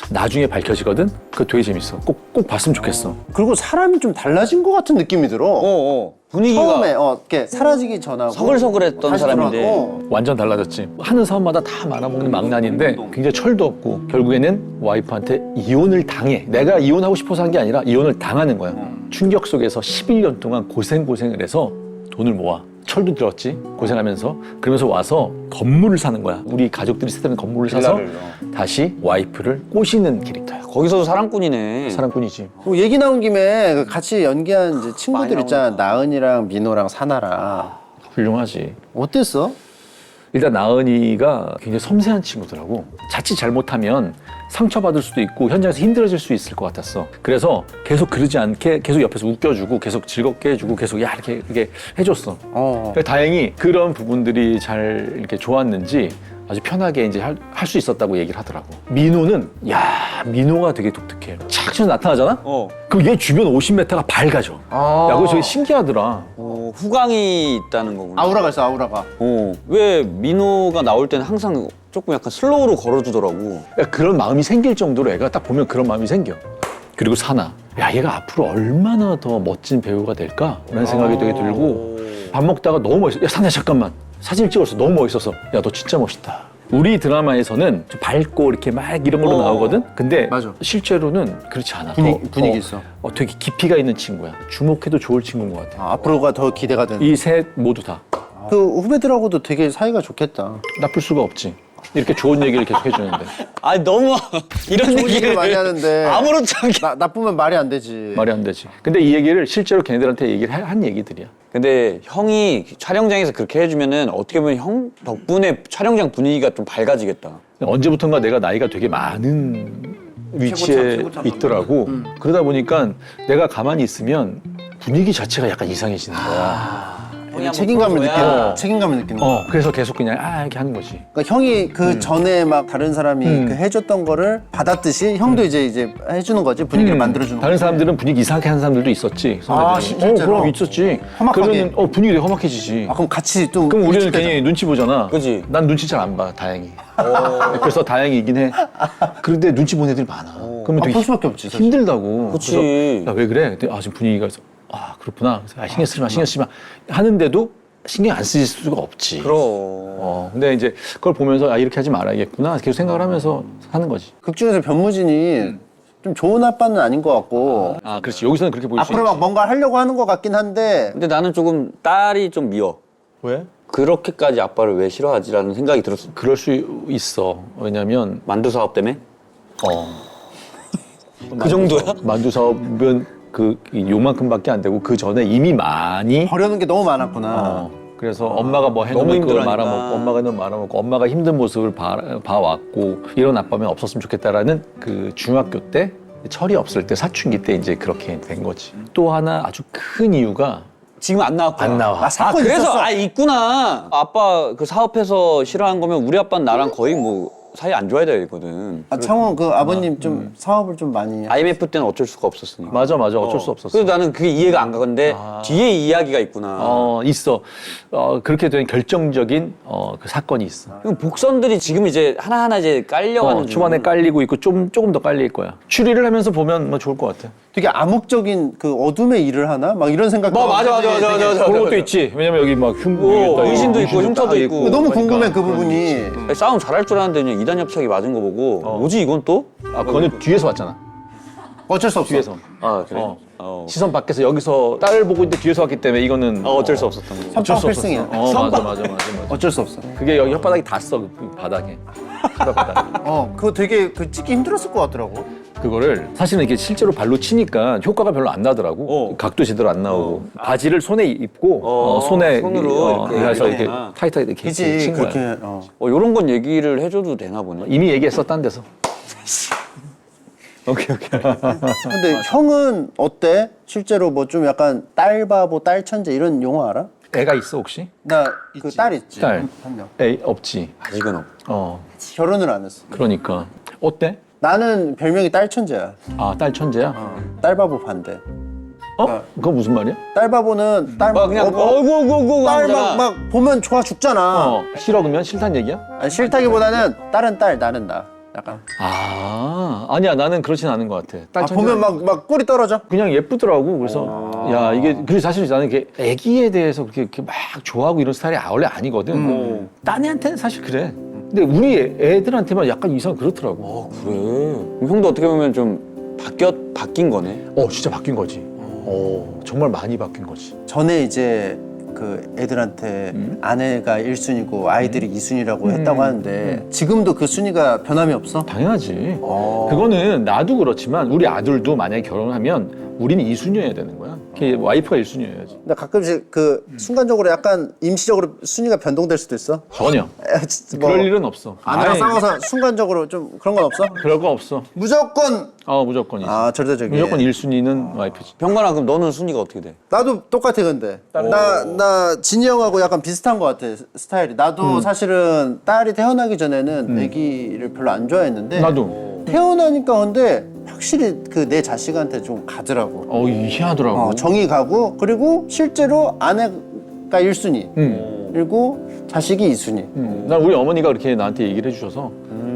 S2: 나중에 밝혀지거든? 그거 되게 재밌어. 꼭 봤으면 좋겠어.
S1: 그리고 사람이 좀 달라진 것 같은 느낌이 들어.
S3: 분위기가
S1: 처음에 이렇게 사라지기 전하고
S3: 서글서글했던
S1: 다시
S3: 사람인데.
S1: 돌아가고.
S2: 완전 달라졌지. 하는 사람마다 다 말아먹는 망나니인데 굉장히 철도 없고 결국에는 와이프한테 이혼을 당해. 내가 이혼하고 싶어서 한 게 아니라 이혼을 당하는 거야. 충격 속에서 11년 동안 고생을 해서 돈을 모아. 철도 들었지. 고생하면서. 그러면서 와서 건물을 사는 거야. 우리 가족들이 쓰던 건물을 사서 다시 와이프를 꼬시는 캐릭터야.
S3: 거기서도 사랑꾼이네.
S2: 사랑꾼이지.
S1: 얘기 나온 김에 그 같이 연기한 이제 친구들 있잖아. 나은이랑 민호랑 사나랑.
S2: 훌륭하지.
S1: 어땠어?
S2: 일단 나은이가 굉장히 섬세한 친구더라고. 자칫 잘못하면 상처받을 수도 있고 현장에서 힘들어질 수 있을 것 같았어. 그래서 계속 그러지 않게 계속 옆에서 웃겨주고 계속 즐겁게 해주고 계속 이렇게 해줬어. 다행히 그런 부분들이 잘 이렇게 좋았는지 아주 편하게 이제 할 수 있었다고 얘기를 하더라고. 민호는 민호가 되게 독특해. 착 치면서 나타나잖아? 그럼 얘 주변 50m가 밝아져. 야, 그거 되게 신기하더라.
S3: 후광이 있다는 거구나.
S1: 아우라가 있어, 아우라가.
S3: 왜 민호가 나올 때는 항상 조금 약간 슬로우로 걸어주더라고.
S2: 그런 마음이 생길 정도로 애가 딱 보면 그런 마음이 생겨. 그리고 사나. 얘가 앞으로 얼마나 더 멋진 배우가 될까? 라는 생각이 되게 들고 밥 먹다가 너무 멋있어. 야, 사나 잠깐만. 사진을 찍었어. 너무 멋있어서. 야, 너 진짜 멋있다. 우리 드라마에서는 좀 밝고 이렇게 막 이런 걸로 나오거든? 근데
S1: 맞아.
S2: 실제로는 그렇지 않아.
S1: 분위기 있어.
S2: 되게 깊이가 있는 친구야. 주목해도 좋을 친구인 것 같아.
S1: 앞으로가 더 기대가 되는.
S2: 이 셋 모두 다.
S1: 그 후배들하고도 되게 사이가 좋겠다.
S2: 나쁠 수가 없지. 이렇게 좋은 얘기를 계속 해주는데.
S3: 아니 너무 이런
S1: 좋은 얘기를
S3: 얘기를
S1: 많이 하는데
S3: 아무렇지 않게.
S1: 나쁘면 말이 안 되지.
S2: 말이 안 되지. 근데 이 얘기를 실제로 걔네들한테 얘기를 한 얘기들이야.
S3: 근데 형이 촬영장에서 그렇게 해주면은 어떻게 보면 형 덕분에 촬영장 분위기가 좀 밝아지겠다.
S2: 언제부턴가 내가 나이가 되게 많은 위치에 있더라고. 그러다 보니까 내가 가만히 있으면 분위기 자체가 약간 이상해지는 거야.
S3: 한번
S1: 책임감을
S3: 풀어줘야.
S1: 느끼는 책임감을 느끼는 거.
S2: 그래서 계속 그냥 이렇게 하는 거지.
S1: 그러니까 형이 그 전에 막 다른 사람이 그 해줬던 거를 받았듯이 형도 이제 해주는 거지 분위기를 만들어주는
S2: 다른
S1: 거지.
S2: 사람들은 분위기 이상하게 하는 사람들도 있었지.
S1: 아,
S2: 선배들이.
S1: 실제로?
S2: 그럼 있었지.
S1: 험악하게?
S2: 그러면 분위기 되게 험악해지지.
S1: 아 그럼 같이 또
S2: 그럼 우리는
S1: 일찍
S2: 괜히 눈치 보잖아.
S3: 그지?
S2: 난 눈치 잘 안 봐, 다행히. 그래서 다행이긴 해. 그런데 눈치 보는 애들이 많아. 그러면
S1: 볼
S2: 되게
S1: 수밖에 없지. 사실.
S2: 힘들다고.
S3: 그치.
S2: 그래서 야, 왜 그래? 그랬더니 지금 분위기가 그래서 그렇구나. 그래서 신경 쓰지 마. 하는데도 신경 안 쓰실 수가 없지.
S3: 그럼.
S2: 근데 이제 그걸 보면서 이렇게 하지 말아야겠구나. 계속 생각을 하면서 하는 거지.
S1: 극 중에서 변무진이 좀 좋은 아빠는 아닌 것 같고
S2: 그렇지. 여기서는 그렇게 보일 수
S1: 앞으로
S2: 있지.
S1: 막 뭔가 하려고 하는 것 같긴 한데
S3: 근데 나는 조금 딸이 좀 미워.
S2: 왜?
S3: 그렇게까지 아빠를 왜 싫어하지라는 생각이 들었어.
S2: 그럴 수 있어. 왜냐면
S3: 만두 사업 때문에?
S2: 그
S3: 그 정도야?
S2: 만두 사업은 요만큼밖에 안 되고 그 전에 이미 많이
S1: 버려는 게 너무 많았구나.
S2: 그래서 엄마가 뭐
S3: 너무
S2: 해놓으면 그걸
S3: 힘들어하니까.
S2: 말아먹고 엄마가 해놓으면 말아먹고 엄마가 힘든 모습을 봐왔고 이런 아빠면 없었으면 좋겠다라는 그 중학교 때 철이 없을 때 사춘기 때 이제 그렇게 된 거지. 또 하나 아주 큰 이유가
S3: 지금 안 나왔구나.
S2: 안 나와.
S1: 사건
S3: 그래서
S1: 있었어.
S3: 있구나. 아빠 그 사업해서 싫어한 거면 우리 아빠는 나랑 거의 뭐 사이 안 좋아야 되거든.
S1: 창원 그 아버님 좀 사업을 좀 많이
S3: IMF 때는 어쩔 수가 없었으니까.
S2: 맞아 어쩔 수 없었어.
S3: 그래서 나는 그게 이해가 안 가는데 뒤에 이야기가 있구나.
S2: 있어. 그렇게 된 결정적인 그 사건이 있어.
S3: 그럼 복선들이 지금 이제 하나하나 이제 깔려가는
S2: 초반에 깔리고 있고 조금 더 깔릴 거야. 추리를 하면서 보면 뭐 좋을 것 같아.
S1: 되게 암묵적인 그 어둠의 일을 하나? 막 이런 생각도
S3: 맞아.
S2: 그런 것도 있지. 왜냐면 여기 막 흉부
S3: 의심도 있고 흉터도 있고.
S1: 너무 궁금해 그 부분이.
S3: 아니, 싸움 잘할 줄 알았는데 그냥 이단 협착이 맞은 거 보고 뭐지 이건 또?
S2: 그거는 뒤에서 왔잖아.
S1: 어쩔 수 없어.
S2: 뒤에서.
S3: 아 그래?
S2: 시선 밖에서 여기서 딸을 보고 있는데 뒤에서 왔기 때문에 이거는
S3: 어쩔 수 없었던 거.
S1: 선빵 필승이야.
S2: 맞아.
S1: 어쩔 수 없어.
S2: 그게 여기 혓바닥이 닿았어 그 바닥에. 바닥에.
S1: 그거 되게 그 찍기 힘들었을 것 같더라고.
S2: 그거를 사실은 이게 실제로 발로 치니까 효과가 별로 안 나더라고. 각도 제대로 안 나오고 바지를 손에 입고 손에
S3: 손으로 이렇게
S2: 해서 이렇게
S3: 이렇게
S2: 타이트하게 이렇게
S1: 그지
S2: 친 거야.
S1: 그렇게.
S3: 요런 건 얘기를 해줘도 되나 보네.
S2: 이미 얘기했어 딴 데서. 오케이.
S1: 근데 형은 어때? 실제로 뭐 좀 약간 딸 바보, 딸 천재 이런 용어 알아?
S2: 애가 있어 혹시?
S1: 나 그 딸 있지.
S2: 딸.
S1: 한 명.
S2: 애 없지.
S3: 아직은 없.
S1: 결혼을 안 했어.
S2: 그러니까 어때?
S1: 나는 별명이 딸 천재야.
S2: 딸 천재야?
S1: 딸 바보 반대.
S2: 그거 무슨 말이야?
S1: 딸 바보는 딸
S3: 그냥 어구구구
S1: 딸 막 보면 좋아 죽잖아.
S2: 싫어 그러면 싫다는 얘기야?
S1: 아니, 싫다기보다는 딸은 딸, 나는 나. 약간.
S2: 아니야 나는 그렇진 않은 것 같아. 딸 천재
S1: 보면 막 꿀이 떨어져.
S2: 그냥 예쁘더라고. 그래서 야 이게 그리고 사실 나는 이게 애기에 대해서 그렇게 막 좋아하고 이런 스타일이 원래 아니거든. 딴 애한테는 사실 그래. 근데 우리 애들한테만 약간 이상 그렇더라고.
S3: 그래. 그럼 형도 어떻게 보면 좀 바뀐 거네.
S2: 진짜 바뀐 거지. 정말 많이 바뀐 거지.
S1: 전에 이제 그 애들한테 아내가 1순위고 아이들이 2순위라고 했다고 하는데 지금도 그 순위가 변함이 없어?
S2: 당연하지. 그거는 나도 그렇지만 우리 아들도 만약에 결혼하면 우리는 2순위여야 되는 거야. 와이프가 1순위여야지.
S1: 근데 가끔씩 그 순간적으로 약간 임시적으로 순위가 변동될 수도 있어?
S2: 전혀.
S1: 뭐
S2: 그럴 일은 없어.
S1: 아내랑
S2: 아예
S1: 싸워서 순간적으로 좀 그런 건 없어?
S2: 그럴 거 없어.
S1: 무조건
S2: 무조건이지.
S1: 절대적이야.
S2: 무조건 1순위는 와이프지.
S3: 병관아 그럼 너는 순위가 어떻게 돼?
S1: 나도 똑같아 근데 나 진이 형하고 약간 비슷한 것 같아 스타일이. 나도 사실은 딸이 태어나기 전에는 아기를 별로 안 좋아했는데
S2: 나도.
S1: 태어나니까 근데 확실히 그 내 자식한테 좀 가더라고.
S2: 희한하더라고.
S1: 정이 가고 그리고 실제로 아내가 1순위 그리고 자식이 2순위.
S2: 난 우리 어머니가 그렇게 나한테 얘기를 해주셔서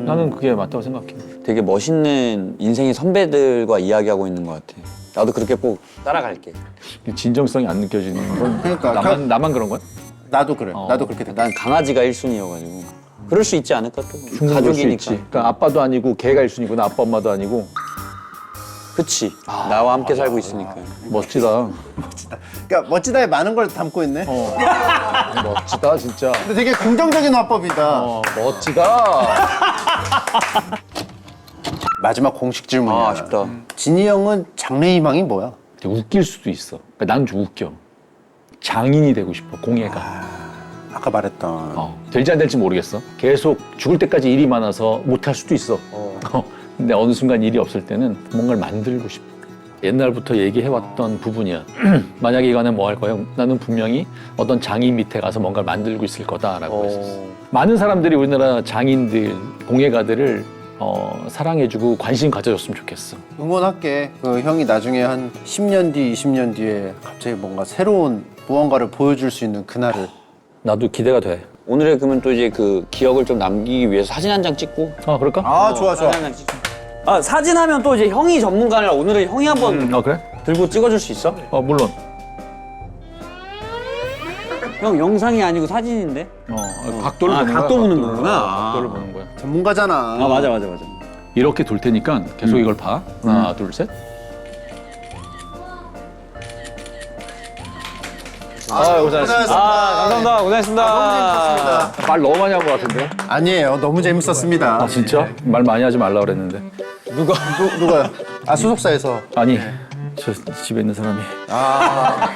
S2: 나는 그게 맞다고 생각해.
S3: 되게 멋있는 인생의 선배들과 이야기하고 있는 것 같아. 나도 그렇게 꼭 따라갈게.
S2: 진정성이 안 느껴지는 건
S1: 그러니까
S2: 나만 그런 거야?
S1: 나도 그래. 나도 그렇게 돼.
S3: 난 강아지가 1순위여가지고 그럴 수 있지 않을까 또.
S2: 충분히 그럴 수
S3: 가족이니까.
S2: 있지. 그러니까 아빠도 아니고 걔가 1순위고 나 아빠 엄마도 아니고.
S3: 그치. 나와 함께 살고 있으니까.
S2: 멋지다.
S1: 그러니까 멋지다에 많은 걸 담고 있네.
S2: 멋지다 진짜.
S1: 근데 되게 긍정적인 화법이다.
S2: 멋지다.
S1: 마지막 공식 질문이야.
S3: 아쉽다.
S1: 진이 형은 장래희망이 뭐야?
S2: 되게 웃길 수도 있어. 그러니까 난 좀 웃겨. 장인이 되고 싶어 공예가.
S1: 아까 말했던.
S2: 될지 안 될지 모르겠어. 계속 죽을 때까지 일이 많아서 못 할 수도 있어. 근데 어느 순간 일이 없을 때는 뭔가를 만들고 싶어. 옛날부터 얘기해왔던 부분이야. 만약에 이간에 뭐 할 거야? 나는 분명히 어떤 장인 밑에 가서 뭔가를 만들고 있을 거다라고 했었어. 많은 사람들이 우리나라 장인들, 공예가들을 사랑해주고 관심 가져줬으면 좋겠어.
S1: 응원할게. 그 형이 나중에 한 10년 뒤, 20년 뒤에 갑자기 뭔가 새로운 무언가를 보여줄 수 있는 그날을.
S2: 나도 기대가 돼.
S3: 오늘의 그러면 또 이제 그 기억을 좀 남기기 위해서 사진 한 장 찍고.
S2: 아, 그럴까?
S1: 아, 좋아, 좋아.
S3: 사진 한 장 찍고. 아, 사진하면 또 이제 형이 전문가라 오늘은 형이 한번
S2: 그래?
S3: 들고 찍어줄 수 있어?
S2: 물론.
S3: 형 영상이 아니고 사진인데?
S2: 각도를 보는
S3: 각도
S2: 거야.
S3: 보는 거구나.
S2: 각도를 보는 거야.
S1: 전문가잖아.
S3: 아, 맞아.
S2: 이렇게 돌 테니까 계속 이걸 봐. 하나, 둘, 셋.
S1: 고생하셨습니다.
S3: 감사합니다. 고생했습니다.
S1: 너무 재밌었습니다.
S2: 말 너무 많이 한 것 같은데?
S1: 아니에요. 너무 재밌었습니다.
S2: 아, 진짜? 말 많이 하지 말라 그랬는데.
S1: 누가요? 아, 소속사에서.
S2: 아니, 저 집에 있는 사람이.
S1: 아,